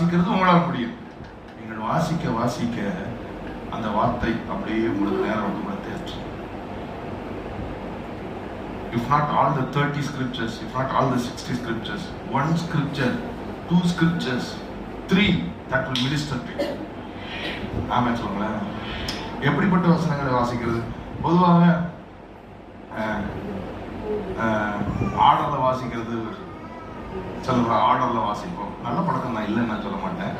வாசிக்கிறது உங்களால் முடியும். நீங்கள் வாசிக்க வாசிக்க அந்த வார்த்தை அப்படியே உங்களுக்கு நேரம் வந்து உங்களை தேற்றும். If not all the 30 scriptures, if not all the 60 scriptures, one scripture, two scriptures, 3 that will minister to you. ஆமா சொல்லுங்களேன். எப்படிப்பட்ட வசனங்களை வாசிக்கிறது? பொதுவாக ஆர்டர்ல வாசிக்கிறது, சில ஆர்டர்ல வாசிப்போம். நல்ல பழக்கம் தான், இல்லைன்னு நான் சொல்ல மாட்டேன்.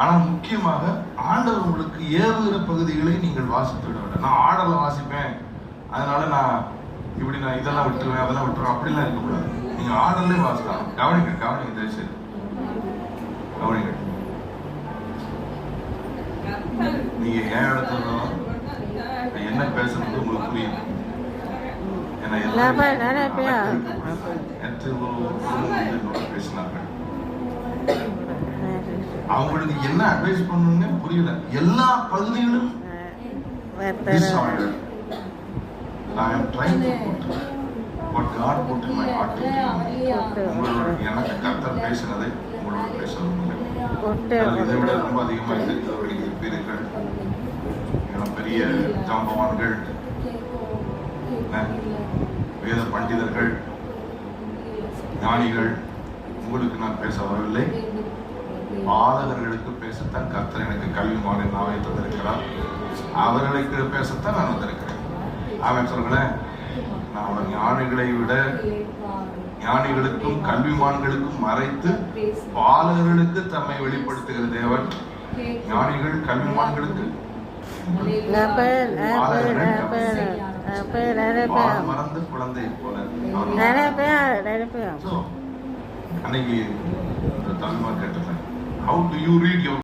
ஆனா முக்கியமாக ஆண்டவர் உங்களுக்கு ஏவுகிற பகுதிகளை நீங்கள் வாசித்து விட வேண்டும். நான் ஆர்டர்ல வாசிப்பேன், அதனால நான் இதெல்லாம் விட்டுருவேன், அதெல்லாம் விட்டுருவேன், அப்படிலாம் இருக்கக்கூடாது. நீங்க ஆர்டர்லயே வாசிக்கலாம். கவனிங்க தயவுசெய்து கவனிங்க. நீங்க ஏன் இடத்துல என்ன பேசுறது உங்களுக்கு புரியும். பேசினாங்க, அவங்களுக்கு என்ன அட்வைஸ் பண்ணணும்னு புரியல. எல்லா பகுதிகளும் I am trying to put what God put in my heart. எனக்கு கர்த்தர் பேசினதை உங்களோட பேசணும். இதை விட ரொம்ப அதிகமாக இருப்பீர்கள். பெரிய ஜாம்பவான்கள், வேத பண்டிதர்கள், ஞானிகள், உங்களுக்கு நான் பேச வரவில்லை. பாதகர்களுக்கு பேசத்தான் கர்த்தர் எனக்கு கல்விமான நாவை தந்திருக்கிறார். அவர்களுக்கு பேசத்தான் நான் வந்திருக்கிறேன். அவன் சொல்கிறேன், நான் அவன் ஞானிகளை விட ஞானிகளுக்கும் கல்விமான்களுக்கும் மறைத்து பாலகர்களுக்கு தம்மை வெளிப்படுத்துகிற தேவன். ஞானிகள் கல்விமான்களுக்கு மறந்து குழந்தை போல. அன்னைக்கு தமிழ்மான் கேட்டிருந்தேன், how do you read your